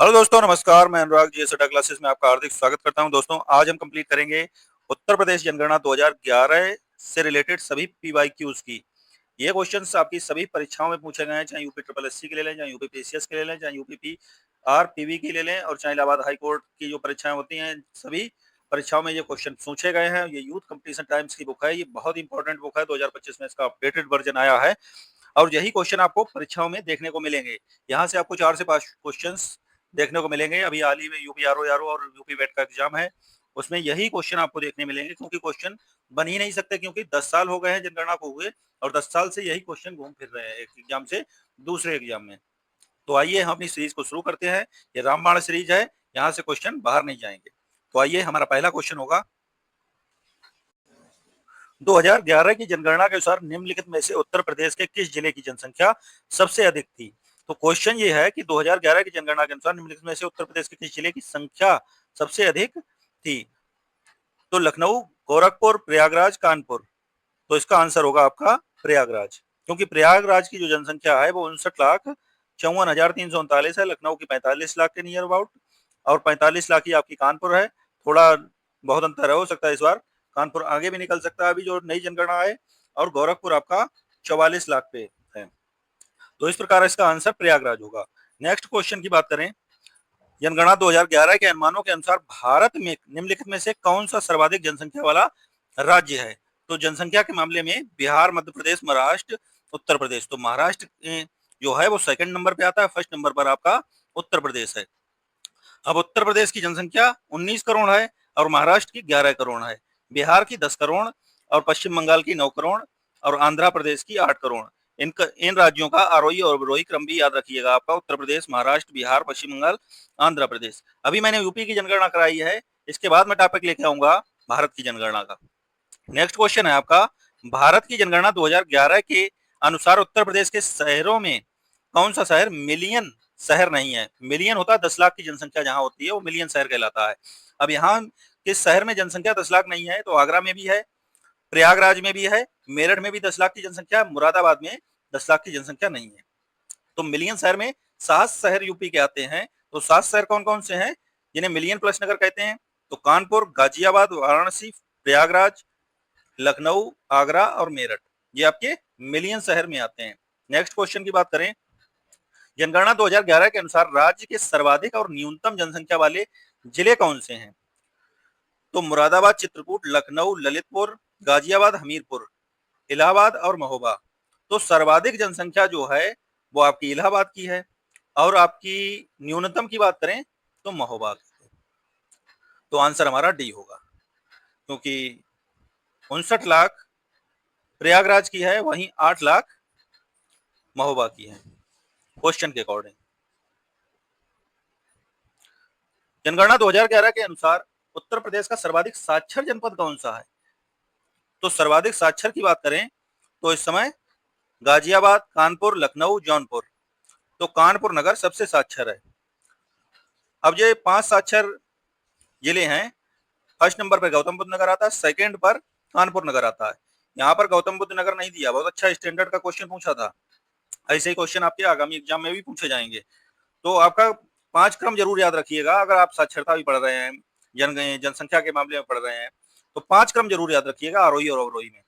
Hello दोस्तों, नमस्कार। मैं अनुराग जी सटा क्लासेस में आपका हार्दिक स्वागत करता हूं। दोस्तों, आज हम कंप्लीट करेंगे उत्तर प्रदेश जनगणना 2011 से रिलेटेड सभी पीवाईक्यूज की। ये क्वेश्चंस आपकी सभी परीक्षाओं में पूछे गए हैं, चाहे यूपी ट्रिपल एससी के ले लें, चाहे यूपी पीसीएस के ले लें, चाहे यूपी पीआर पीवी की ले लें, और चाहे इलाहाबाद हाई कोर्ट की जो परीक्षाएं होती हैं, सभी परीक्षाओं में ये क्वेश्चन पूछे गए हैं। ये यूथ कंपटीशन टाइम्स की बुक है, ये बहुत इंपॉर्टेंट बुक है। 2025 में इसका अपडेटेड वर्जन आया है और यही क्वेश्चन आपको परीक्षाओं में देखने को मिलेंगे। यहाँ से आपको 4 से 5 क्वेश्चंस देखने को मिलेंगे। अभी हाल ही में यूपी आरओ और यूपी वेट का एग्जाम है, उसमें यही क्वेश्चन आपको देखने मिलेंगे, क्योंकि क्वेश्चन बन ही नहीं सकते, क्योंकि 10 साल हो गए हैं जनगणना को हुए और 10 साल से यही क्वेश्चन घूम फिर रहे हैं एक एग्जाम से दूसरे एग्जाम में। तो आइए हम अपनी सीरीज को शुरू करते हैं। ये रामबाण सीरीज है, यहाँ से क्वेश्चन बाहर नहीं जाएंगे। तो आइए, हमारा पहला क्वेश्चन होगा, 2011 की जनगणना के अनुसार निम्नलिखित में से उत्तर प्रदेश के किस जिले की जनसंख्या सबसे अधिक थी? तो क्वेश्चन ये है कि 2011 की जनगणना के अनुसार निम्नलिखित में से उत्तर प्रदेश के किस जिले की संख्या सबसे अधिक थी? तो लखनऊ, गोरखपुर, प्रयागराज, कानपुर। तो इसका आंसर होगा आपका प्रयागराज, क्योंकि प्रयागराज की जो जनसंख्या है वो 59,54,339 है। लखनऊ की 45 लाख के नियर अबाउट, और 45 लाख की आपकी कानपुर है। थोड़ा बहुत अंतर है, हो सकता है इस बार कानपुर आगे भी निकल सकता है अभी जो नई जनगणना है। और गोरखपुर आपका 44 लाख पे है। तो इस प्रकार इसका आंसर प्रयागराज होगा। नेक्स्ट क्वेश्चन की बात करें, जनगणना 2011 के अनुमानों के अनुसार भारत में निम्नलिखित में से कौन सा सर्वाधिक जनसंख्या वाला राज्य है? तो जनसंख्या के मामले में बिहार, मध्य प्रदेश, महाराष्ट्र, उत्तर प्रदेश। तो महाराष्ट्र जो है वो सेकंड नंबर पे आता है, फर्स्ट नंबर पर आपका उत्तर प्रदेश है। अब उत्तर प्रदेश की जनसंख्या 19 करोड़ है और महाराष्ट्र की 11 करोड़ है, बिहार की 10 करोड़ और पश्चिम बंगाल की 9 करोड़ और आंध्र प्रदेश की 8 करोड़। इन राज्यों का आरोही और अवरोही क्रम भी याद रखिएगा आपका, उत्तर प्रदेश, महाराष्ट्र, बिहार, पश्चिम बंगाल, आंध्र प्रदेश। अभी मैंने यूपी की जनगणना कराई है, इसके बाद मैं टॉपिक लेके आऊंगा भारत की जनगणना का। नेक्स्ट क्वेश्चन है आपका, भारत की जनगणना 2011 के अनुसार उत्तर प्रदेश के शहरों में कौन सा शहर मिलियन शहर नहीं है? मिलियन होता है 10 लाख की जनसंख्या जहां होती है, वो मिलियन शहर कहलाता है। अब यहाँ किस शहर में जनसंख्या 10 लाख नहीं है? तो आगरा में भी है, प्रयागराज में भी है, मेरठ में भी 10 लाख की जनसंख्या, मुरादाबाद में 10 लाख की जनसंख्या नहीं है। तो मिलियन शहर में 7 शहर यूपी के आते हैं। तो 7 शहर कौन कौन से हैं जिन्हें मिलियन प्लस नगर कहते हैं? तो कानपुर, गाजियाबाद, वाराणसी, प्रयागराज, लखनऊ, आगरा और मेरठ, ये आपके मिलियन शहर में आते हैं। नेक्स्ट क्वेश्चन की बात करें, जनगणना 2011 के अनुसार राज्य के सर्वाधिक और न्यूनतम जनसंख्या वाले जिले कौन से हैं? तो मुरादाबाद, चित्रकूट, लखनऊ, ललितपुर, गाजियाबाद, हमीरपुर, इलाहाबाद और महोबा। तो सर्वाधिक जनसंख्या जो है वो आपकी इलाहाबाद की है, और आपकी न्यूनतम की बात करें तो महोबा की है। तो आंसर हमारा डी होगा, क्योंकि 59 लाख प्रयागराज की है, वहीं 8 लाख महोबा की है क्वेश्चन के अकॉर्डिंग। जनगणना 2011 के अनुसार उत्तर प्रदेश का सर्वाधिक साक्षर जनपद कौन सा है? तो सर्वाधिक साक्षर की बात करें तो इस समय गाजियाबाद, कानपुर, लखनऊ, जौनपुर। तो कानपुर नगर सबसे साक्षर है। अब ये 5 साक्षर जिले हैं, फर्स्ट नंबर पर गौतम बुद्ध नगर आता है, सेकंड पर कानपुर नगर आता है। यहाँ पर गौतम बुद्ध नगर नहीं दिया, बहुत अच्छा स्टैंडर्ड का क्वेश्चन पूछा था। ऐसे ही क्वेश्चन आपके आगामी एग्जाम में भी पूछे जाएंगे। तो आपका 5 क्रम जरूर याद रखिएगा, अगर आप साक्षरता भी पढ़ रहे हैं, जनसंख्या के मामले में पढ़ रहे हैं, तो 5 क्रम जरूर याद रखिएगा आरोही और अवरोही में।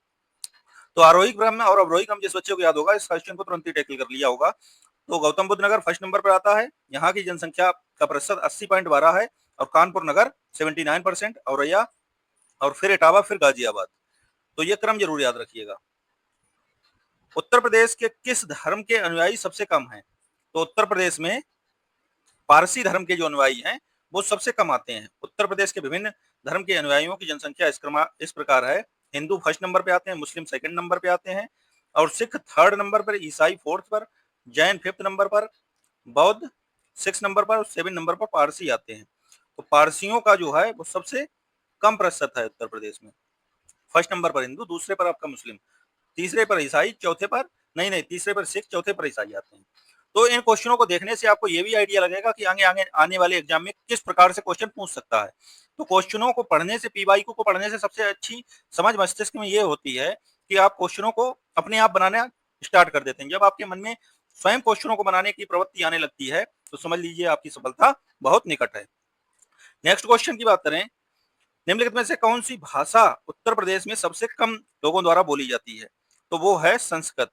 तो आरोही क्रम में और अवरोही क्रम जिस बच्चे को याद होगा, इस क्वेश्चन को तुरंत ही टैकल कर लिया होगा। तो गौतम बुद्ध नगर फर्स्ट नंबर पर आता है, यहाँ की जनसंख्या का प्रतिशत 80.12 है, और कानपुर नगर 79%, औरैया, और फिर इटावा, फिर गाजियाबाद। तो ये क्रम जरूर याद रखिएगा। उत्तर प्रदेश के किस धर्म के अनुयायी सबसे कम हैं? तो उत्तर प्रदेश में पारसी धर्म के जो अनुयायी हैं वो सबसे कम आते हैं। उत्तर प्रदेश के विभिन्न धर्म के अनुयायियों की जनसंख्या इस प्रकार है, हिंदू फर्स्ट नंबर पे आते हैं, मुस्लिम सेकंड नंबर पे आते हैं, और सिख थर्ड नंबर पर, ईसाई फोर्थ पर, जैन फिफ्थ नंबर पर, बौद्ध 6 नंबर पर और 7 नंबर पर पारसी आते हैं। तो पारसियों का जो है वो सबसे कम प्रतिशत है उत्तर प्रदेश में। फर्स्ट नंबर पर हिंदू, दूसरे पर आपका मुस्लिम, तीसरे पर ईसाई, चौथे पर नहीं, तीसरे पर सिख, चौथे पर ईसाई आते हैं। तो इन क्वेश्चनों को देखने से आपको ये भी आइडिया लगेगा कि आगे आगे आने वाले एग्जाम में किस प्रकार से क्वेश्चन पूछ सकता है। तो क्वेश्चनों को पढ़ने से, पीवाईक्यू को पढ़ने से सबसे अच्छी समझ मस्तिष्क में ये होती है कि आप क्वेश्चनों को अपने आप बनाना स्टार्ट कर देते हैं। जब आपके मन में स्वयं क्वेश्चनों को बनाने की प्रवृत्ति आने लगती है, तो समझ लीजिए आपकी सफलता बहुत निकट है। नेक्स्ट क्वेश्चन की बात करें, निम्नलिखित में से कौन सी भाषा उत्तर प्रदेश में सबसे कम लोगों द्वारा बोली जाती है? तो वो है संस्कृत।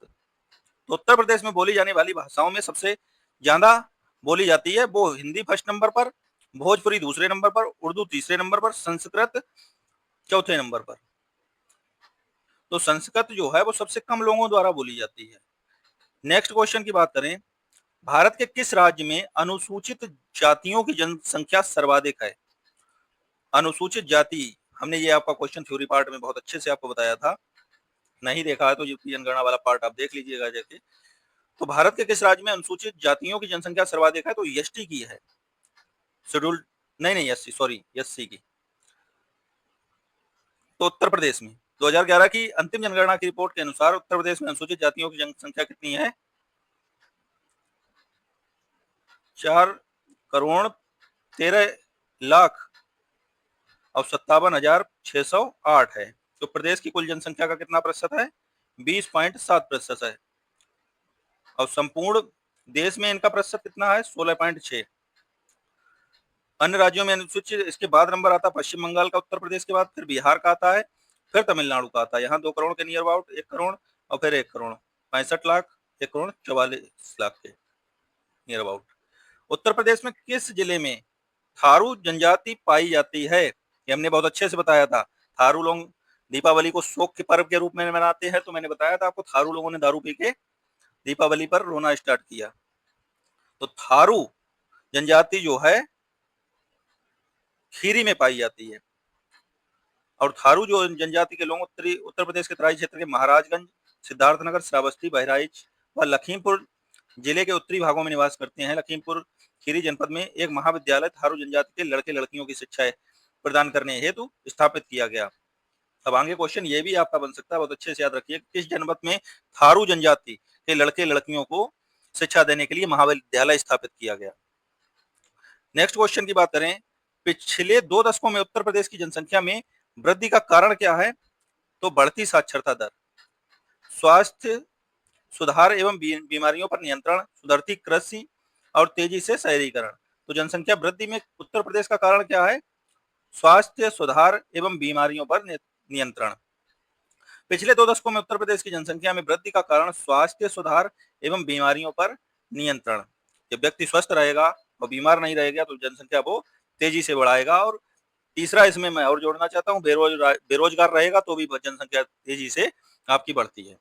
तो उत्तर प्रदेश में बोली जाने वाली भाषाओं में सबसे ज्यादा बोली जाती है वो हिंदी फर्स्ट नंबर पर, भोजपुरी दूसरे नंबर पर, उर्दू तीसरे नंबर पर, संस्कृत चौथे नंबर पर। तो संस्कृत जो है वो सबसे कम लोगों द्वारा बोली जाती है। नेक्स्ट क्वेश्चन की बात करें, भारत के किस राज्य में अनुसूचित जातियों की जनसंख्या सर्वाधिक है? अनुसूचित जाति, हमने ये आपका क्वेश्चन थ्योरी पार्ट में बहुत अच्छे से आपको बताया था, नहीं देखा है तो यूपी जनगणना वाला पार्ट आप देख लीजिएगा जाके। तो भारत के किस राज्य में अनुसूचित जातियों की जनसंख्या सर्वाधिक है? तो एसटी की है, शेड्यूल्ड, नहीं एससी, सॉरी एससी की। तो उत्तर प्रदेश में 2011 की अंतिम जनगणना की रिपोर्ट के अनुसार उत्तर प्रदेश में अनुसूचित जातियों की जनसंख्या कितनी है? 4,13,57,608 है। तो प्रदेश की कुल जनसंख्या का कितना प्रतिशत है? 20.7% है। और संपूर्ण देश में इनका प्रतिशत कितना है? 16.6। अन्य राज्यों में अनुसूचित, इसके बाद नंबर आता है पश्चिम बंगाल का, उत्तर प्रदेश के बाद फिर बिहार का आता है, फिर तमिलनाडु का आता है। यहाँ 2 करोड़ के नियर अबाउट, 1 करोड़ और फिर 1 करोड़ 65 लाख, 1 करोड़ 44 लाख के नियर अबाउट। उत्तर प्रदेश में किस जिले में थारू जनजाति पाई जाती है? ये हमने बहुत अच्छे से बताया था। थारू लोग दीपावली को शोक के पर्व के रूप में मनाते हैं, तो मैंने बताया था आपको थारू लोगों ने दारू पी के दीपावली पर रोना स्टार्ट किया। तो थारू जनजाति जो है खीरी में पाई जाती है। और थारू जो जनजाति के लोग उत्तर प्रदेश के तराई क्षेत्र के महाराजगंज, सिद्धार्थनगर, श्रावस्ती, बहराइच व लखीमपुर जिले के उत्तरी भागों में निवास करते हैं। लखीमपुर खीरी जनपद में एक महाविद्यालय थारू जनजाति के लड़के लड़कियों की शिक्षा प्रदान करने हेतु स्थापित किया गया। अब आगे क्वेश्चन ये भी आपका बन सकता है, बहुत अच्छे से याद रखिए, किस जनपद में थारू जनजाति के लड़के लड़कियों को शिक्षा देने के लिए महाविद्यालय स्थापित किया गया? नेक्स्ट क्वेश्चन की बात करें, पिछले 2 दशकों में उत्तर प्रदेश की जनसंख्या में वृद्धि का कारण क्या है? तो बढ़ती साक्षरता दर, स्वास्थ्य सुधार एवं बीमारियों पर नियंत्रण, सुधरती कृषि और तेजी से शहरीकरण। तो जनसंख्या वृद्धि में उत्तर प्रदेश का कारण क्या है? स्वास्थ्य सुधार एवं बीमारियों पर नियंत्रण। पिछले 2 दशकों में उत्तर प्रदेश की जनसंख्या में वृद्धि का कारण स्वास्थ्य सुधार एवं बीमारियों पर नियंत्रण। जब व्यक्ति स्वस्थ रहेगा और बीमार नहीं रहेगा तो जनसंख्या वो तेजी से बढ़ाएगा। और तीसरा इसमें मैं और जोड़ना चाहता हूँ, बेरोजगार रहेगा तो भी जनसंख्या तेजी से आपकी बढ़ती है।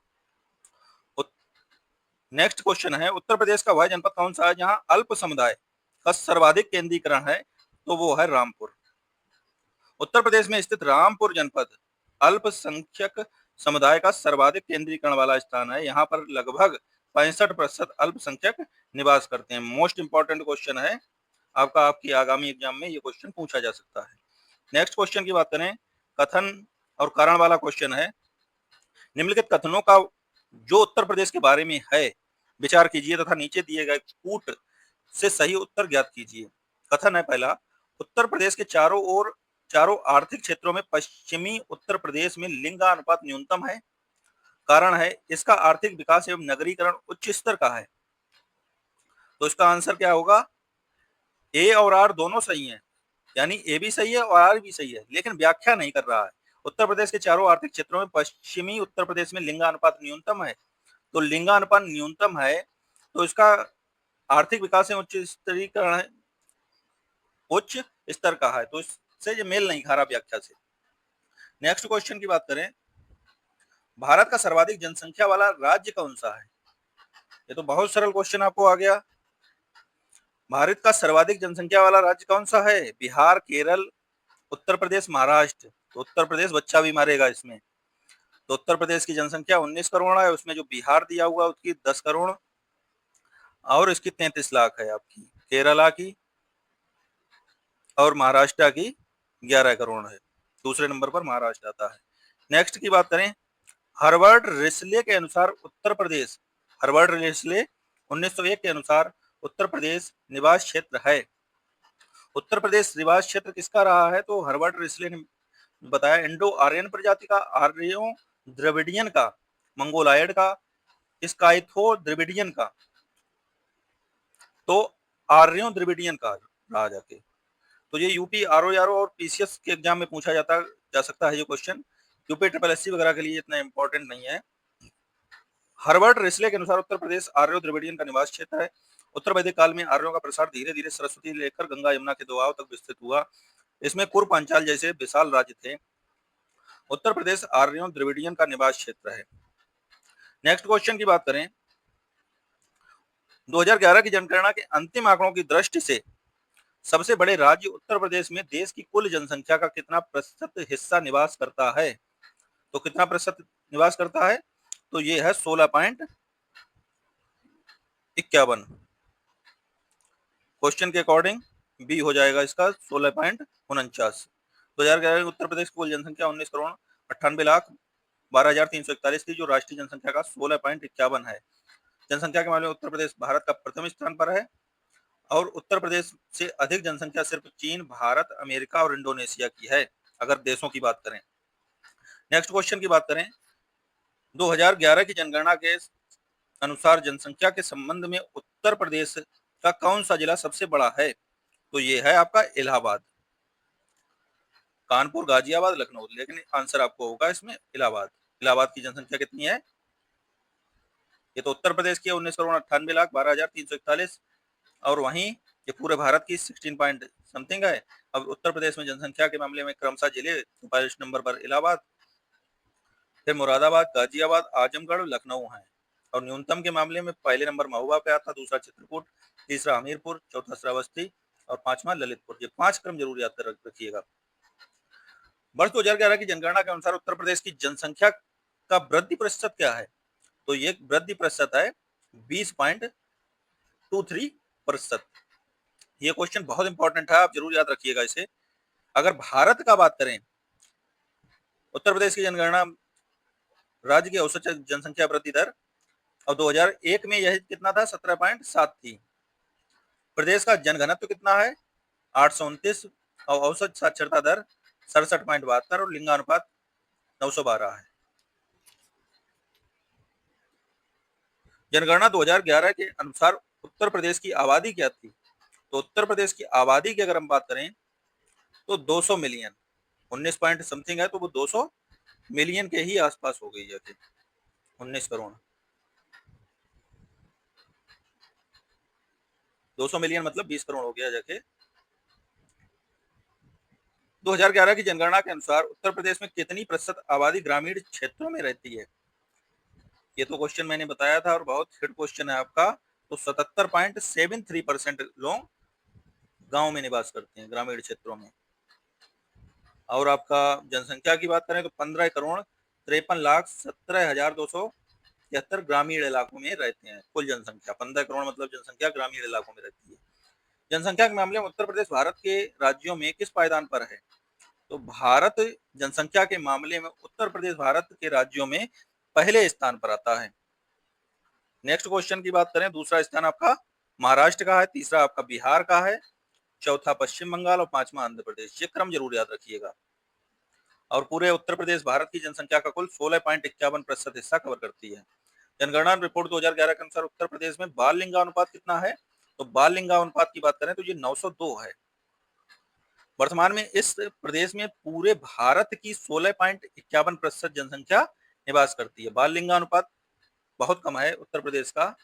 नेक्स्ट क्वेश्चन है, उत्तर प्रदेश का वह जनपद कौन सा है जहां अल्प समुदाय का सर्वाधिक केंद्रीकरण है? तो वो है रामपुर। उत्तर प्रदेश में स्थित रामपुर जनपद अल्पसंख्यक समुदाय का सर्वाधिक केंद्रीकरण वाला स्थान है। यहाँ पर लगभग 65% अल्पसंख्यक निवास करते हैं। मोस्ट इंपॉर्टेंट क्वेश्चन है आपका, आपकी आगामी एग्जाम में ये क्वेश्चन पूछा जा सकता है। नेक्स्ट क्वेश्चन की बात करें, कथन और कारण वाला क्वेश्चन है। निम्नलिखित कथनों का जो उत्तर प्रदेश के बारे में है विचार कीजिए तथा नीचे दिए गए कूट से सही उत्तर ज्ञात कीजिए। कथन है पहला, उत्तर प्रदेश के चारों आर्थिक क्षेत्रों में पश्चिमी उत्तर प्रदेश में लिंगानुपात न्यूनतम है। कारण है इसका आर्थिक विकास एवं नगरीकरण उच्च स्तर का है। तो इसका आंसर क्या होगा? ए और आर दोनों सही हैं, यानी ए भी सही है और आर भी सही है, लेकिन व्याख्या नहीं कर रहा है। उत्तर प्रदेश के चारों आर्थिक क्षेत्रों में पश्चिमी उत्तर प्रदेश में लिंगानुपात न्यूनतम है। तो लिंगानुपात न्यूनतम है तो इसका आर्थिक विकास एवं उच्च स्तरीकरण है, उच्च स्तर का है, तो इससे ये मेल नहीं खा रहा व्याख्या से। नेक्स्ट क्वेश्चन की बात करें, भारत का सर्वाधिक जनसंख्या वाला राज्य कौन सा है? ये तो बहुत सरल क्वेश्चन आपको आ गया। भारत का सर्वाधिक जनसंख्या वाला राज्य कौन सा है? बिहार, केरल, उत्तर प्रदेश, महाराष्ट्र। तो उत्तर प्रदेश बच्चा भी मारेगा इसमें। तो उत्तर प्रदेश की जनसंख्या 19 करोड़ है, उसमें जो बिहार दिया हुआ उसकी 10 करोड़ और इसकी 33 लाख है आपकी केरला की, और महाराष्ट्र की 11 करोड़ है। दूसरे नंबर पर महाराष्ट्र आता है। नेक्स्ट की बात करें, हार्वर्ड रिसले के अनुसार उत्तर प्रदेश, हार्वर्ड रिसले 1901 के अनुसार उत्तर प्रदेश निवास क्षेत्र है। उत्तर प्रदेश निवास क्षेत्र किसका रहा है? तो हार्वर्ड रिसले ने बताया इंडो आर्यन प्रजाति का, आर्यो द्रविडियन का, मंगोलायड का, स्काइथो द्रविडियन का। तो आर्यों द्रविडियन का रहा जाके। तो ये यूपी आरओ और पीसीएस के एग्जाम में पूछा जा सकता है ये क्वेश्चन। यूपी ट्रिपल एससी वगैरह के लिए इतना इंपॉर्टेंट नहीं है। हर्बर्ट रिसले के अनुसार उत्तर प्रदेश आर्यो द्रविडियन का निवास क्षेत्र है। उत्तर वैदिक काल में आर्यों का प्रसार धीरे धीरे सरस्वती लेकर गंगा यमुना के दोआब तक विस्तृत हुआ। इसमें कुर पांचाल जैसे विशाल राज्य थे। उत्तर प्रदेश आर्यों द्रविडियन का निवास क्षेत्र है। नेक्स्ट क्वेश्चन की बात करें, 2011 की जनगणना के अंतिम आंकड़ों की दृष्टि से सबसे बड़े राज्य उत्तर प्रदेश में देश की कुल जनसंख्या का कितना प्रतिशत हिस्सा निवास करता है? तो कितना प्रतिशत निवास करता है? तो ये है 16.51। क्वेश्चन के अकॉर्डिंग बी हो जाएगा इसका 16.49। 2011 में उत्तर प्रदेश की कुल जनसंख्या 19,98,12,341 थी, जो राष्ट्रीय जनसंख्या का 16.51 है। जनसंख्या के मामले में उत्तर प्रदेश भारत का प्रथम स्थान पर है और उत्तर प्रदेश से अधिक जनसंख्या सिर्फ चीन, भारत, अमेरिका और इंडोनेशिया की है, अगर देशों की बात करें। नेक्स्ट क्वेश्चन की बात करें, 2011 की जनगणना के अनुसार जनसंख्या के संबंध में उत्तर प्रदेश का कौन सा जिला सबसे बड़ा है? तो ये है आपका इलाहाबाद। कानपुर, गाजियाबाद, लखनऊ, लेकिन आंसर आपको होगा इसमें इलाहाबाद। इलाहाबाद की जनसंख्या कितनी है? ये तो उत्तर प्रदेश की है 19,98,12,341 और वहीं ये पूरे भारत की 16 पॉइंट समथिंग है। अब उत्तर प्रदेश में जनसंख्या के मामले में क्रमशः जिले 45 नंबर पर इलाहाबाद, फिर मुरादाबाद, गाजियाबाद, आजमगढ़, लखनऊ है। और न्यूनतम के मामले में पहले नंबर महोबा पे आता, दूसरा चित्रकूट, तीसरा हमीरपुर, चौथा श्रावस्ती और पांचवा ललितपुर। ये 5 क्रम जरूर याद कर रखिएगा। वर्ष 2011 की जनगणना के अनुसार उत्तर प्रदेश की जनसंख्या का वृद्धि प्रतिशत क्या है? तो ये वृद्धि प्रतिशत है 20.23%। ये क्वेश्चन बहुत इंपॉर्टेंट है, आप जरूर याद रखिएगा इसे। अगर भारत का बात करें, उत्तर प्रदेश की जनगणना राज्य की औसत जनसंख्या वृद्धि दर और 2001 में यह कितना था? 17.7 थी। प्रदेश का जनघनत्व कितना है? 829 और औसत साक्षरता दर 67.72 और लिंगानुपात 912 है। जनगणना 2011 के अनुसार उत्तर प्रदेश की आबादी क्या थी? तो उत्तर प्रदेश की आबादी की अगर हम बात करें तो 200 मिलियन, 19 पॉइंट समथिंग है, तो वो 200 मिलियन के ही आसपास हो गई जाके, 19 करोड़। 200 मिलियन मतलब 20 करोड़ हो गया जाके। 2011 की जनगणना के अनुसार उत्तर प्रदेश में कितनी प्रतिशत आबादी ग्रामीण क्षेत्रों में रहती है? ये तो क्वेश्चन मैंने बताया था और बहुत हिट क्वेश्चन है आपका। तो 77.73% लोग गांव में निवास करते हैं, ग्रामीण क्षेत्रों में। और आपका जनसंख्या की बात करें तो 15,53,17,273 ग्रामीण इलाकों में रहते हैं। कुल जनसंख्या 15 करोड़ मतलब जनसंख्या ग्रामीण इलाकों में रहती है। जनसंख्या के मामले में उत्तर प्रदेश भारत के राज्यों में किस पायदान पर है? तो भारत जनसंख्या के मामले में उत्तर प्रदेश भारत के राज्यों में पहले स्थान पर आता है। नेक्स्ट क्वेश्चन की बात करें, दूसरा स्थान आपका महाराष्ट्र का है, तीसरा आपका बिहार का है, चौथा पश्चिम बंगाल और पांचवा आंध्र प्रदेश। ये क्रम जरूर याद रखिएगा। और पूरे उत्तर प्रदेश भारत की जनसंख्या का कुल 16.51% हिस्सा कवर करती है। जनगणना रिपोर्ट 2011 के अनुसार उत्तर प्रदेश में बाल लिंगानुपात कितना है? तो बाल लिंगानुपात की बात करें तो ये 902 है। वर्तमान में इस प्रदेश में पूरे भारत की 16.51% जनसंख्या निवास करती है। बाल लिंगानुपात बहुत कम है उत्तर प्रदेश का,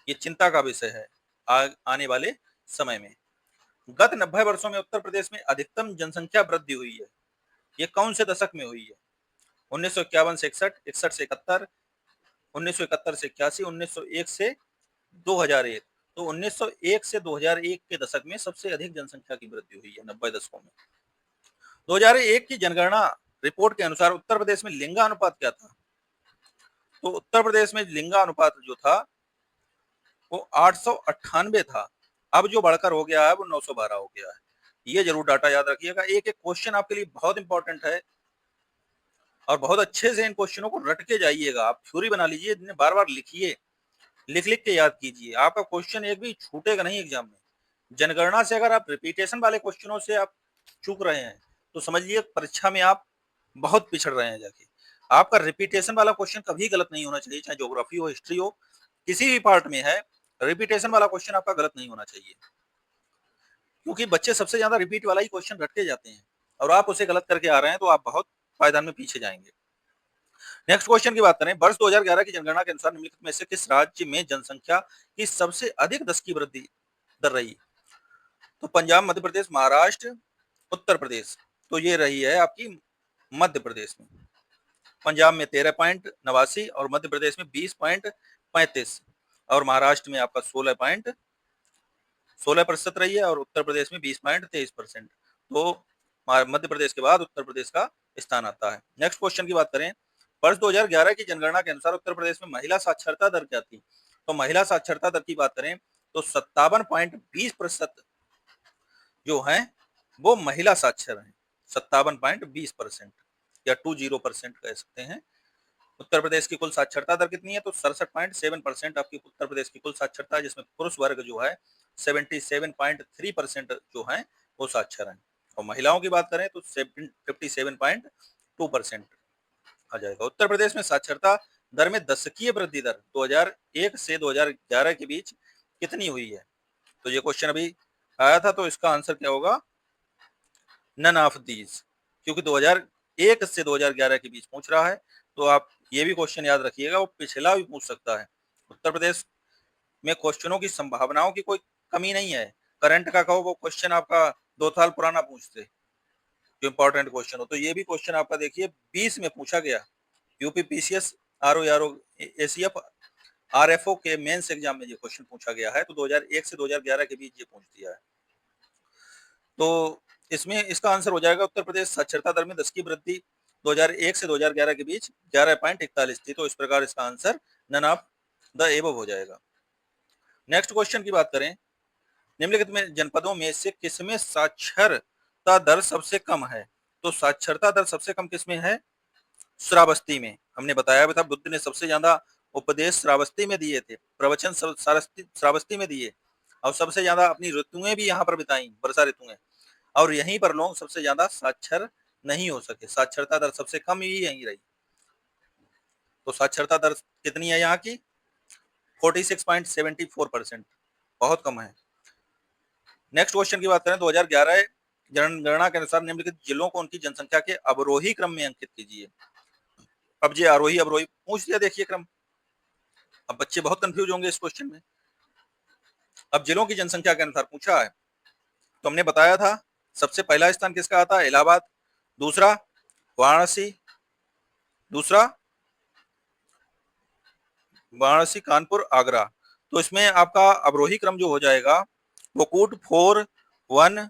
ये चिंता का विषय है आने वाले समय में। गत 90 वर्षों में उत्तर प्रदेश में अधिकतम जनसंख्या वृद्धि हुई है, ये कौन से दशक में हुई है? 1951 से 61, 61 से 71, 1971 से 81, 1901 से 2001। तो 1901 से 2001 के दशक में सबसे अधिक जनसंख्या की वृद्धि हुई है 90 दशकों में। 2001 की जनगणना रिपोर्ट के अनुसार उत्तर प्रदेश में लिंगानुपात क्या था? तो उत्तर प्रदेश में लिंगानुपात जो था वो 898 था, अब जो बढ़कर हो गया है वो 912 हो गया है। ये जरूर डाटा याद रखिएगा। एक एक क्वेश्चन आपके लिए बहुत इंपॉर्टेंट है और बहुत अच्छे से इन क्वेश्चनों को रट के जाइएगा। आप थ्योरी बना लीजिए, बार बार लिखिए, लिख लिख के याद कीजिए, आपका क्वेश्चन एक भी छूटेगा नहीं एग्जाम में। जनगणना से अगर आप रिपीटेशन वाले क्वेश्चनों से आप चूक रहे हैं तो समझिए परीक्षा में आप बहुत पिछड़ रहे हैं जाके। आपका रिपीटेशन वाला क्वेश्चन कभी गलत नहीं होना चाहिए, चाहे ज्योग्राफी हो, हिस्ट्री हो, किसी भी पार्ट में है। रिपीटेशन वाला क्वेश्चन आपका गलत नहीं होना चाहिए, क्योंकि बच्चे सबसे ज्यादा रिपीट वाला ही क्वेश्चन रटते जाते हैं और आप उसे गलत करके आ रहे हैं, तो आप बहुत पायदान में पीछे जाएंगे। नेक्स्ट क्वेश्चन की बात करें, वर्ष 2011 की जनगणना के अनुसार निम्नलिखित में से किस राज्य में जनसंख्या की सबसे अधिक 10 की वृद्धि दर रही? तो पंजाब, मध्य प्रदेश, महाराष्ट्र, उत्तर प्रदेश। तो ये रही है आपकी मध्य प्रदेश में। पंजाब में 13.89 और मध्य प्रदेश में 20.35 और महाराष्ट्र में आपका 16% रही है और उत्तर प्रदेश में 20.23%। तो मध्य प्रदेश के बाद उत्तर प्रदेश का स्थान आता है। नेक्स्ट क्वेश्चन की बात करें, वर्ष 2011 की जनगणना के अनुसार उत्तर प्रदेश में महिला साक्षरता दर क्या थी? तो महिला साक्षरता दर की बात करें तो 57.20% जो है वो महिला साक्षर है, 57.20% या 20% कह सकते हैं। उत्तर प्रदेश की कुल साक्षरता दर कितनी है? तो 67.7% आपकी उत्तर प्रदेश की कुल साक्षरता है, जिसमें पुरुष वर्ग जो है 77.3% जो है वो साक्षर है और महिलाओं की बात करें तो 57.2% आ जाएगा। उत्तर प्रदेश में साक्षरता दर में दशकीय वृद्धि दर 2001 से 2011 के बीच कितनी हुई है? तो ये क्वेश्चन अभी आया था, तो इसका आंसर क्या होगा? नन ऑफ दीज, क्योंकि 2001 से 2011 के बीच पूछ रहा है। तो आप ये भी क्वेश्चन याद रखिएगा, वो पिछला भी पूछ सकता है। उत्तर प्रदेश में क्वेश्चनों की संभावनाओं की कोई कमी नहीं है। करंट का कहो वो क्वेश्चन आपका 2 साल पुराना पूछते जो इंपॉर्टेंट क्वेश्चन हो, तो ये भी क्वेश्चन आपका देखिए 20 में पूछा गया। UP PCS, RO ACF, RFO के मेंस एग्जाम में ये क्वेश्चन पूछा गया है, तो 2001 से 2011 के बीच ये पूछ दिया है। तो इसमें इसका आंसर हो जाएगा उत्तर प्रदेश साक्षरता दर में 10 की वृद्धि 2001 से 2011 के बीच 11.41 थी। तो इस प्रकार इसका answer none of the above हो जाएगा। नेक्स्ट क्वेश्चन की बात करें, निम्नलिखित में जनपदों में से किसमें साक्षरता दर सबसे कम है? तो साक्षरता दर सबसे कम किसमें है? श्रावस्ती में। हमने बताया भी था बुद्ध ने सबसे ज्यादा उपदेश श्रावस्ती में दिए थे, प्रवचन श्रावस्ती में दिए और सबसे ज्यादा अपनी ऋतुएं भी यहाँ पर बिताई, वर्षा ऋतुएं, और यहीं पर लोग सबसे ज्यादा साक्षर नहीं हो सके। साक्षरता दर सबसे कम ही यहीं रही। तो साक्षरता दर कितनी है यहाँ की? 46.74%, बहुत कम है। नेक्स्ट क्वेश्चन की बात करें, 2011 जनगणना के अनुसार निम्नलिखित जिलों को उनकी जनसंख्या के अवरोही क्रम में अंकित कीजिए। अब ये आरोही अवरोही पूछ दिया, देखिए क्रम। अब बच्चे बहुत कंफ्यूज होंगे इस क्वेश्चन में। अब जिलों की जनसंख्या के अनुसार पूछा है, तो हमने बताया था सबसे पहला स्थान किसका आता है? इलाहाबाद, दूसरा वाराणसी, दूसरा वाराणसी, कानपुर, आगरा। तो इसमें आपका अवरोही क्रम जो हो जाएगा वो कूट 4-1,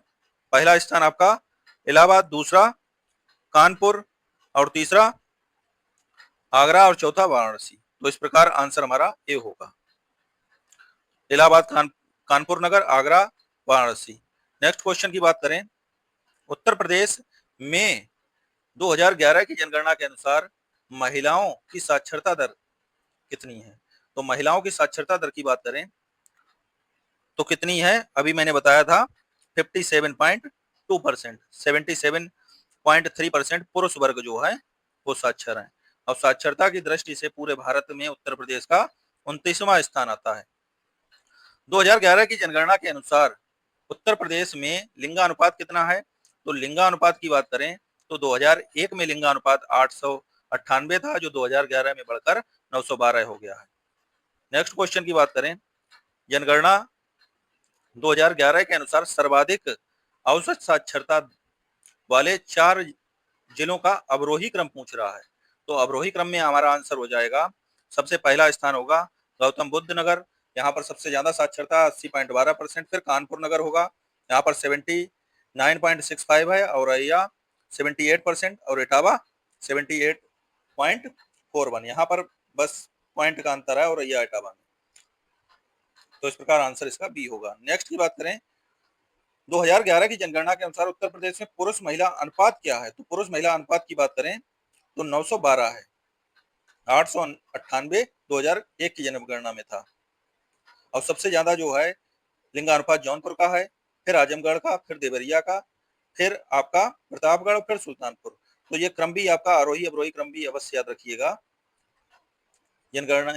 पहला स्थान आपका इलाहाबाद, दूसरा कानपुर और तीसरा आगरा और चौथा वाराणसी। तो इस प्रकार आंसर हमारा ए होगा, इलाहाबाद, कानपुर नगर, आगरा, वाराणसी। नेक्स्ट क्वेश्चन की बात करें, उत्तर प्रदेश में 2011 की जनगणना के अनुसार महिलाओं की साक्षरता दर कितनी है? तो महिलाओं की साक्षरता दर की बात करें तो कितनी है? अभी मैंने बताया था 57.2%, 77.3% पुरुष वर्ग जो है वो साक्षर है और साक्षरता की दृष्टि से पूरे भारत में उत्तर प्रदेश का 29वां स्थान आता है। 2011 की जनगणना के अनुसार उत्तर प्रदेश में लिंगानुपात कितना है? तो लिंगानुपात की बात करें तो 2001 में लिंगानुपात 898 था, जो 2011 में बढ़कर 912 हो गया है। नेक्स्ट क्वेश्चन की बात करें, जनगणना 2011 के अनुसार सर्वाधिक औसत साक्षरता वाले 4 जिलों का अवरोही क्रम पूछ रहा है। तो अवरोही क्रम में हमारा आंसर हो जाएगा, सबसे पहला स्थान होगा गौतम बुद्ध नगर, यहाँ पर सबसे ज्यादा साक्षरता 80.12%। फिर कानपुर नगर होगा, यहाँ पर 79.65 है और अहिया 78% और इटावा 78.41। यहाँ पर बस पॉइंट का अंतर है और अहिया इटावा में। तो इस प्रकार आंसर इसका बी होगा। नेक्स्ट की बात करें, 2011 की जनगणना के अनुसार उत्तर प्रदेश में पुरुष महिला अनुपात क्या है? तो पुरुष महिला अनुपात की बात करें तो 912 है, 898 2001 की जनगणना में था। और सबसे ज्यादा जो है लिंगानुपात जौनपुर का है, फिर आजमगढ़ का, फिर देवरिया का, फिर आपका प्रतापगढ़, फिर सुल्तानपुर। तो ये क्रम भी आपका आरोही अवरोही क्रम भी अवश्य याद रखिएगा। जनगणना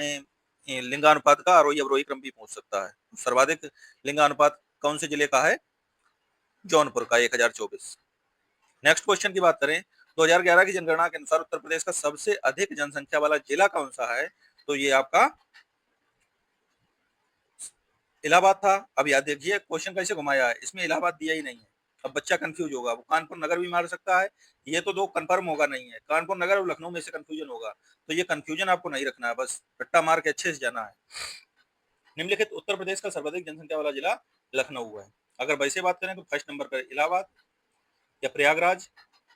लिंगानुपात का आरोही अवरोही क्रम भी पूछ सकता है। सर्वाधिक लिंगानुपात कौन से जिले का है? जौनपुर का 1024। नेक्स्ट क्वेश्चन की बात करें, 2011 की जनगणना के अनुसार उत्तर प्रदेश का सबसे अधिक जनसंख्या वाला जिला कौन सा है? तो ये आपका इलाहाबाद था। अब याद देखिए क्वेश्चन कैसे घुमाया है, इसमें इलाहाबाद दिया ही नहीं है। अब बच्चा कंफ्यूज होगा, वो कानपुर नगर भी मार सकता है, ये तो दो कंफर्म होगा नहीं है, कानपुर नगर और लखनऊ में से कंफ्यूजन होगा। तो ये कंफ्यूजन आपको नहीं रखना है, बस रट्टा मार के अच्छे से जाना है। निम्नलिखित उत्तर प्रदेश का सर्वाधिक जनसंख्या वाला जिला लखनऊ है। अगर वैसे बात करें तो फर्स्ट नंबर पर इलाहाबाद या प्रयागराज,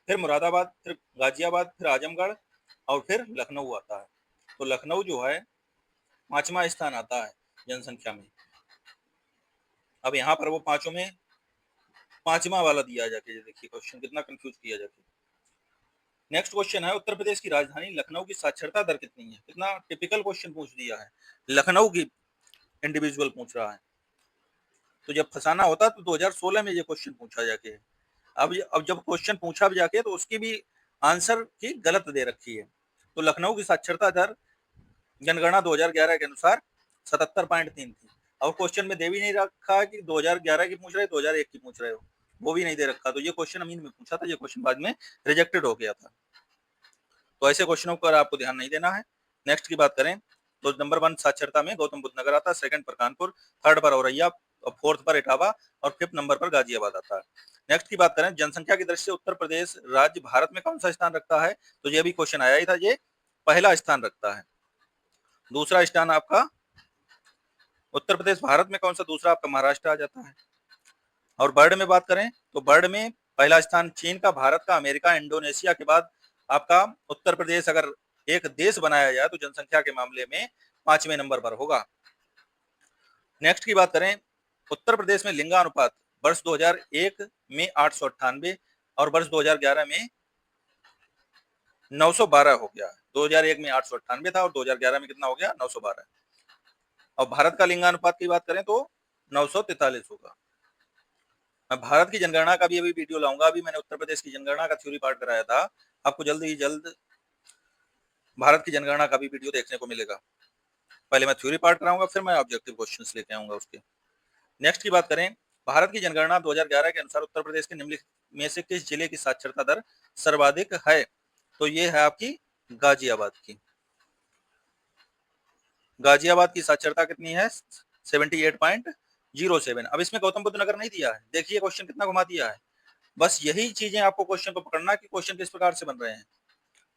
फिर मुरादाबाद, फिर गाजियाबाद, फिर आजमगढ़ और फिर लखनऊ आता है। तो लखनऊ जो है 5वां स्थान आता है जनसंख्या में। अब यहाँ पर वो पांचों में 5वां वाला दिया जाके, देखिए क्वेश्चन कितना कंफ्यूज किया जाके। नेक्स्ट क्वेश्चन है, उत्तर प्रदेश की राजधानी लखनऊ की साक्षरता दर कितनी है? कितना टिपिकल क्वेश्चन पूछ दिया है, लखनऊ की इंडिविजुअल पूछ रहा है। तो जब फंसाना होता तो 2016 में ये क्वेश्चन पूछा जाके। अब जब क्वेश्चन पूछा भी जाके तो उसकी भी आंसर की गलत दे रखी है। तो लखनऊ की साक्षरता दर जनगणना 2011 के अनुसार 77.3 थी। और क्वेश्चन में दे भी नहीं रखा कि 2011 की पूछ रहे, 2001 की पूछ रहे हो, वो भी नहीं दे रखा। तो ये क्वेश्चन अमीन में पूछा था, ये क्वेश्चन बाद में रिजेक्टेड हो गया था। तो ऐसे क्वेश्चनों पर आपको ध्यान नहीं देना है। नेक्स्ट की बात करें तो नंबर 1 साक्षरता में गौतम बुद्ध नगर आता है, सेकंड पर कानपुर, थर्ड पर औरैया, फोर्थ पर इटावा और फिफ्थ नंबर पर गाजियाबाद आता है। नेक्स्ट की बात करें, जनसंख्या की दृष्टि से उत्तर प्रदेश राज्य भारत में कौन सा स्थान रखता है? तो ये भी क्वेश्चन आया ही था, ये पहला स्थान रखता है। दूसरा स्थान आपका उत्तर प्रदेश भारत में कौन सा? दूसरा आपका महाराष्ट्र आ जाता है। और बर्ड में बात करें तो बर्ड में पहला स्थान चीन का, भारत का, अमेरिका, इंडोनेशिया के बाद आपका उत्तर प्रदेश अगर एक देश बनाया जाए तो जनसंख्या के मामले में 5वें नंबर पर होगा। नेक्स्ट की बात करें, उत्तर प्रदेश में लिंगानुपात वर्ष 2001 में 898 और वर्ष 2011 में 912 हो गया। 2001 में 898 था और 2011 में कितना हो गया? 912। और भारत का लिंगानुपात की बात करें तो 943 होगा। मैं भारत की जनगणना का भी अभी वीडियो लाऊंगा। अभी मैंने उत्तर प्रदेश की जनगणना का थ्योरी पार्ट कराया था, आपको जल्द ही जल्द भारत की जनगणना का भी वीडियो देखने को मिलेगा। पहले मैं थ्योरी पार्ट कराऊंगा, फिर मैं ऑब्जेक्टिव क्वेश्चंस लेके आऊंगा उसके। नेक्स्ट की बात करें, भारत की जनगणना 2011 के अनुसार उत्तर प्रदेश के निम्नलिखित में से किस जिले की साक्षरता दर सर्वाधिक है? तो ये है आपकी गाजियाबाद की। गाजियाबाद की साक्षरता कितनी है? 78.07। अब इसमें गौतम बुद्ध नगर नहीं दिया है, देखिए क्वेश्चन कितना घुमा दिया है। बस यही चीजें आपको क्वेश्चन को पकड़ना कि क्वेश्चन किस प्रकार से बन रहे हैं,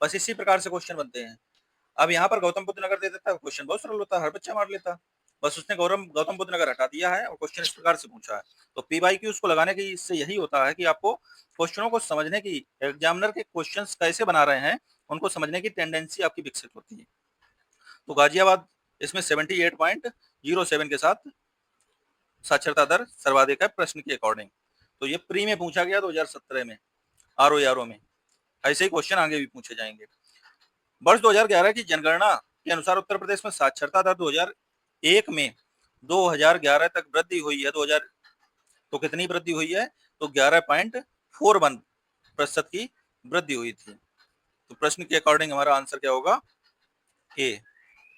बस इसी प्रकार से क्वेश्चन बनते हैं। अब यहाँ पर गौतम बुद्ध नगर दे देता है, क्वेश्चन बहुत सरल होता है, हर बच्चा मार लेता। बस उसने गौतम बुद्ध नगर हटा दिया है और क्वेश्चन इस प्रकार से पूछा है। तो पीवाईक्यू उसको लगाने की इससे यही होता है कि आपको क्वेश्चनों को समझने की, एग्जामिनर के क्वेश्चंस कैसे बना रहे हैं उनको समझने की टेंडेंसी आपकी विकसित होती है। तो गाजियाबाद इसमें 78.07 के साथ साक्षरता दर सर्वाधिक है प्रश्न के अकॉर्डिंग। तो ये प्री में पूछा गया 2017 में आरओ में। ऐसे ही क्वेश्चन आगे भी पूछे जाएंगे। वर्ष 2011 की जनगणना के अनुसार उत्तर प्रदेश में साक्षरता दर 2001 में 2011 तक वृद्धि हुई है। 2000 तो कितनी वृद्धि हुई है? तो 11.41% की वृद्धि हुई थी। तो प्रश्न के अकॉर्डिंग हमारा आंसर क्या होगा? ए।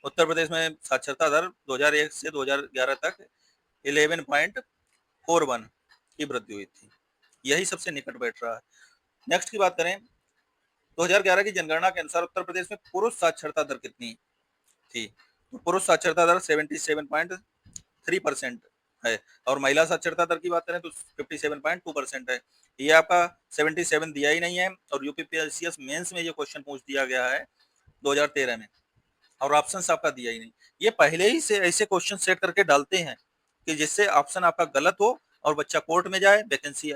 उत्तर प्रदेश में साक्षरता दर 2001 से 2011 तक 11.41 की वृद्धि हुई थी, यही सबसे निकट बैठ रहा है। नेक्स्ट की बात करें, 2011 की जनगणना के अनुसार उत्तर प्रदेश में पुरुष साक्षरता दर कितनी थी? तो पुरुष साक्षरता दर 77.3% है और महिला साक्षरता दर की बात करें तो 57.2% है। ये आपका 77 दिया ही नहीं है और यूपीपीएससी मेंस में ये क्वेश्चन पूछ दिया गया है 2013 में और ऑप्शन आपका दिया ही नहीं। ये पहले ही से ऐसे क्वेश्चन सेट करके डालते हैं कि जिससे ऑप्शन आपका गलत हो और बच्चा कोर्ट में जाए, वैकेंसी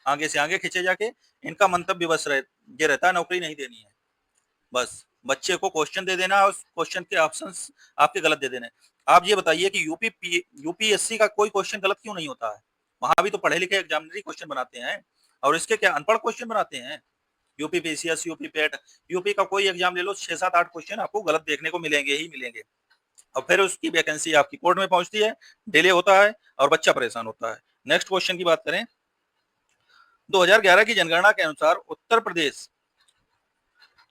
आगे से आगे खींचे जाके। इनका मंतव्य बस ये रहता है नौकरी नहीं देनी है, बस बच्चे को क्वेश्चन दे देना और क्वेश्चन के ऑप्शंस आपके गलत दे देने। आप ये बताइए कि यूपीएससी का कोई क्वेश्चन गलत क्यों नहीं होता है? वहां भी तो पढ़े लिखे एग्जामिनर क्वेश्चन बनाते हैं और इसके क्या अनपढ़ क्वेश्चन बनाते हैं? यूपी पीसीएस, यूपी पेट, यूपी का कोई एग्जाम ले लो, 6-7-8 क्वेश्चन आपको गलत देखने को मिलेंगे ही मिलेंगे और फिर उसकी वैकेंसी आपकी कोर्ट में पहुंचती है, डिले होता है और बच्चा परेशान होता है। नेक्स्ट क्वेश्चन की बात करें, 2011 की जनगणना के अनुसार उत्तर प्रदेश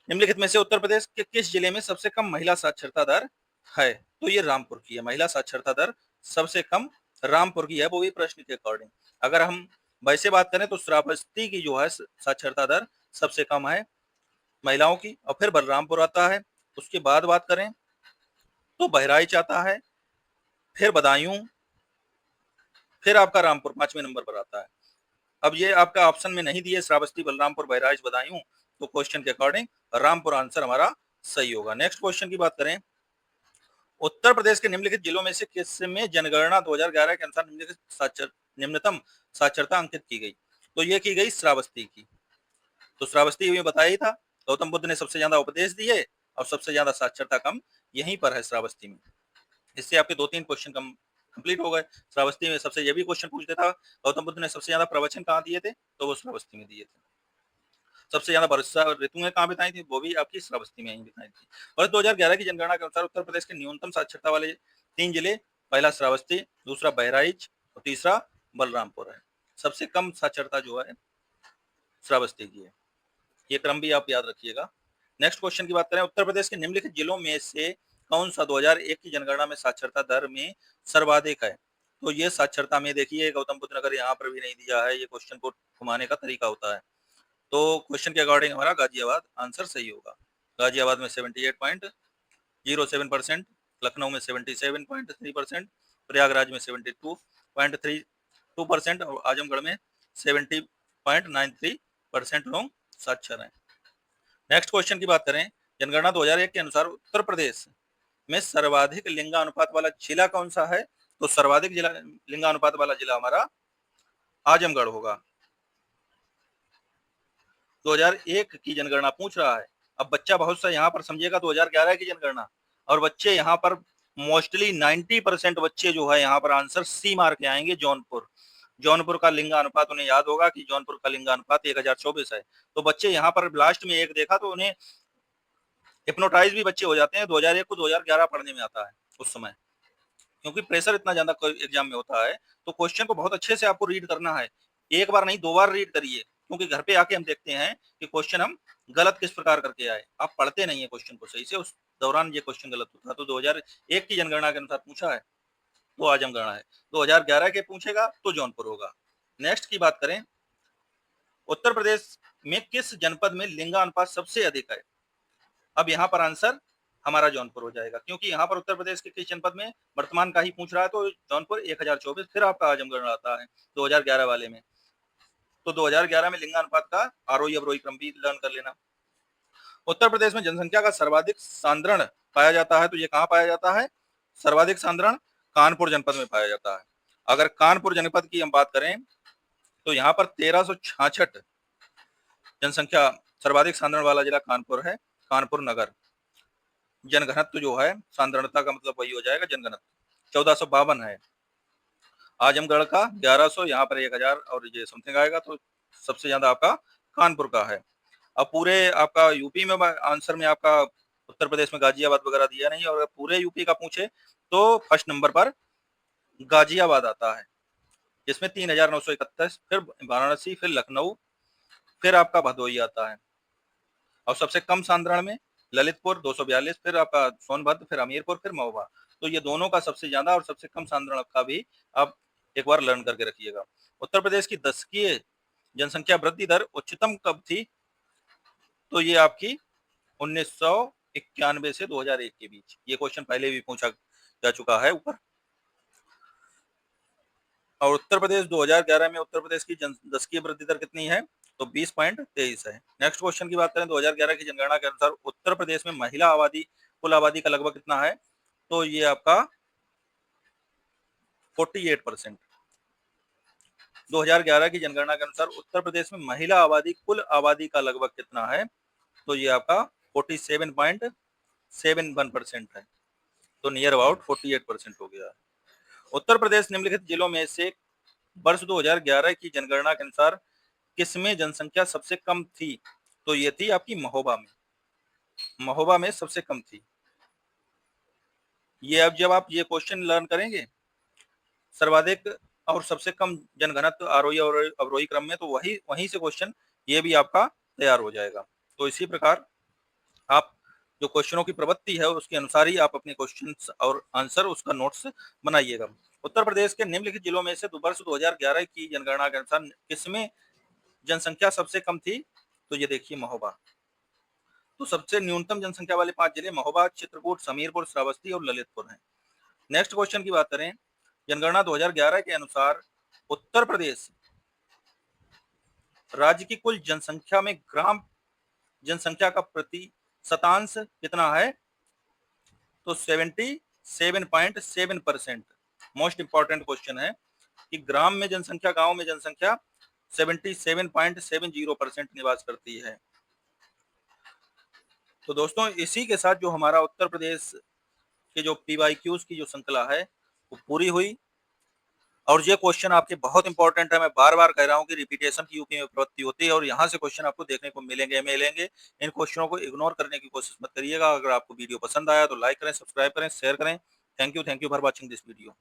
निम्नलिखित में से उत्तर प्रदेश के किस जिले में सबसे कम महिला साक्षरता दर है? तो ये रामपुर की है, महिला साक्षरता दर सबसे कम रामपुर की है, वो भी प्रश्न के अकॉर्डिंग। अगर हम वैसे बात करें तो श्रावस्ती की जो है साक्षरता दर सबसे कम है महिलाओं की, और फिर बलरामपुर आता है। उसके बाद बात करें तो बहराइच आता है, फिर बदायूं, फिर आपका रामपुर 5वें नंबर पर आता है। अब ये आपका ऑप्शन में नहीं दिए श्रावस्ती, बलरामपुर, बहराइच, बदायूं, तो क्वेश्चन के अकॉर्डिंग रामपुर आंसर हमारा सही होगा। नेक्स्ट क्वेश्चन की बात करें, उत्तर प्रदेश के निम्नलिखित जिलों में से किस में जनगणना 2011 के अनुसार निम्नतम साक्षरता अंकित की गई? तो ये की गई श्रावस्ती की। तो श्रावस्ती में बताया ही था, गौतम बुद्ध ने सबसे ज्यादा उपदेश दिए और सबसे ज्यादा साक्षरता कम यहीं पर है श्रावस्ती में। इससे आपके 2-3 क्वेश्चन कम कंप्लीट हो गए। श्रावस्ती में सबसे ये भी क्वेश्चन पूछ देता, गौतम बुद्ध ने सबसे ज्यादा प्रवचन कहाँ दिए थे? तो वो श्रावस्ती में दिए थे। सबसे ज्यादा वर्षा ऋतुएं कहाँ बिताई थी? वो भी आपकी श्रावस्ती में ही बिताई थी। वर्ष 2011 की जनगणना के अनुसार उत्तर प्रदेश के न्यूनतम साक्षरता वाले 3 जिले, पहला श्रावस्ती, दूसरा बहराइच और तीसरा बलरामपुर है। सबसे कम साक्षरता जो है श्रावस्ती की है। ये क्रम भी आप याद रखिएगा। नेक्स्ट क्वेश्चन की बात करें, उत्तर प्रदेश के निम्नलिखित जिलों में से कौन सा 2001 की जनगणना में साक्षरता दर में सर्वाधिक है? तो ये साक्षरता में देखिए गौतम बुद्ध नगर यहाँ पर भी नहीं दिया है, ये क्वेश्चन को घुमाने का तरीका होता है। तो क्वेश्चन के अकॉर्डिंग हमारा गाजियाबाद आंसर सही होगा। गाजियाबाद में 78.07%, लखनऊ में 77.3%, प्रयागराज में 72.32% और आजमगढ़ में 70.93% लोग साक्षर हैं। नेक्स्ट क्वेश्चन की बात करें, जनगणना 2001 के अनुसार उत्तर प्रदेश में सर्वाधिक लिंगानुपात वाला जिला कौन सा है? तो सर्वाधिक जिला लिंगानुपात वाला जिला हमारा आजमगढ़ होगा। 2001 की जनगणना पूछ रहा है। अब बच्चा बहुत सा यहाँ पर समझेगा 2011 की जनगणना, और बच्चे यहाँ पर मोस्टली 90% बच्चे जो है यहाँ पर आंसर सी मार के आएंगे, जौनपुर। जौनपुर का लिंगानुपात उन्हें याद होगा कि जौनपुर का लिंगानुपात 1024 है। तो बच्चे यहाँ पर लास्ट में एक देखा तो उन्हें हिप्नोटाइज भी बच्चे हो जाते हैं। 2001 को 2011 पढ़ने में आता है उस समय, क्योंकि प्रेशर इतना ज्यादा एग्जाम में होता है। तो क्वेश्चन को बहुत अच्छे से आपको रीड करना है, एक बार नहीं 2 बार रीड करिए, क्योंकि घर पे आके हम देखते हैं कि क्वेश्चन हम गलत किस प्रकार करके आए। आप पढ़ते नहीं है क्वेश्चन को सही से, उस दौरान ये क्वेश्चन गलत होता है। तो 2001 की जनगणना के अनुसार पूछा है तो आजमगढ़ है, 2011 के पूछेगा तो जौनपुर होगा। नेक्स्ट की बात करें, उत्तर प्रदेश में किस जनपद में लिंगानुपात सबसे अधिक है? अब यहाँ पर आंसर हमारा जौनपुर हो जाएगा, क्योंकि यहाँ पर उत्तर प्रदेश के किस जनपद में वर्तमान का ही पूछ रहा है, तो जौनपुर 1024, फिर आपका आजमगढ़ आता है 2011 वाले में। तो 2011 में लिंगानुपात का आरोही अवरोही क्रम भी लर्न कर लेना। उत्तर प्रदेश में जनसंख्या का सर्वाधिक सांद्रण पाया जाता है, तो ये कहाँ पाया जाता है? सर्वाधिक सांद्रण कानपुर जनपद में पाया जाता है। अगर कानपुर जनपद की हम बात करें तो यहाँ पर 1366 जनसंख्या, सर्वाधिक सांद्रण वाला जिला कानपुर है, कानपुर नगर। जनघनत्व जो है, सांद्रणता का मतलब वही हो जाएगा जनघनत्व, 1452 है। आजमगढ़ का 1100, यहाँ पर 1000 और ये समथिंग आएगा। तो सबसे ज्यादा आपका कानपुर का है। अब पूरे आपका यूपी में आंसर में आपका उत्तर प्रदेश में गाजियाबाद वगैरह दिया नहीं, और पूरे यूपी का पूछे तो फर्स्ट नंबर पर गाजियाबाद आता है, जिसमें 3931, फिर वाराणसी, फिर लखनऊ, फिर आपका भदोही आता है। और सबसे कम सांद्रण में ललितपुर 242, फिर आपका सोनभद्र, फिर हमीरपुर, फिर महोबा। तो ये दोनों का सबसे ज्यादा और सबसे कम सांद्रण का भी आप एक बार लर्न करके रखिएगा। उत्तर प्रदेश की दशकीय जनसंख्या वृद्धि दर उच्चतम कब थी? तो ये आपकी 1991 से 2001 के बीच। ये क्वेश्चन पहले भी पूछा जा चुका है ऊपर। और उत्तर प्रदेश 2011 में उत्तर प्रदेश की दशकीय वृद्धि दर कितनी है? तो 20.23 है। नेक्स्ट क्वेश्चन की बात करें, 2011 की जनगणना के अनुसार उत्तर प्रदेश में महिला आबादी कुल आबादी का लगभग कितना है? तो ये आपका 48%। 2011 की जनगणना के अनुसार उत्तर प्रदेश में महिला आबादी कुल आबादी का लगभग कितना है? तो ये आपका 47.71% है। तो नियर अबाउट 48% हो गया। उत्तर प्रदेश निम्नलिखित जिलों में से वर्ष 2011 की जनगणना के अनुसार किसमें जनसंख्या सबसे कम थी? तो ये थी आपकी महोबा में। महोबा में सबसे कम थी ये। अब जब आप ये क्वेश्चन लर्न करेंगे सर्वाधिक और सबसे कम जनघनत्व आरोही और अवरोही क्रम में, तो वहीं से क्वेश्चन ये भी आपका तैयार हो जाएगा। तो इसी प्रकार आप जो क्वेश्चनों की प्रवृत्ति है उसके अनुसार ही आप अपने क्वेश्चंस और आंसर उसका नोट्स बनाइएगा। उत्तर प्रदेश के निम्नलिखित जिलों में से वर्ष 2011 की जनगणना के अनुसार किसमें जनसंख्या सबसे कम थी? तो ये देखिए महोबा। तो सबसे न्यूनतम जनसंख्या वाले 5 जिले महोबा, चित्रकूट, हमीरपुर, श्रावस्ती और ललितपुर हैं। नेक्स्ट क्वेश्चन की बात करें, जनगणना 2011 के अनुसार उत्तर प्रदेश राज्य की कुल जनसंख्या में ग्राम जनसंख्या का प्रति शतांश कितना है? तो 77.7%। मोस्ट इंपॉर्टेंट क्वेश्चन है कि ग्राम में जनसंख्या, गांव में जनसंख्या 77.70% निवास करती है। तो दोस्तों इसी के साथ जो हमारा उत्तर प्रदेश के जो PYQs की जो श्रृंखला है वो पूरी हुई। और ये क्वेश्चन आपके बहुत इंपॉर्टेंट है, मैं बार बार कह रहा हूँ कि रिपीटेशन की यूपी में प्रवृत्ति होती है और यहाँ से क्वेश्चन आपको देखने को मिलेंगे। इन क्वेश्चनों को इग्नोर करने की कोशिश मत करिएगा। अगर आपको वीडियो पसंद आया तो लाइक करें, सब्सक्राइब करें, शेयर करें। Thank you for watching this video.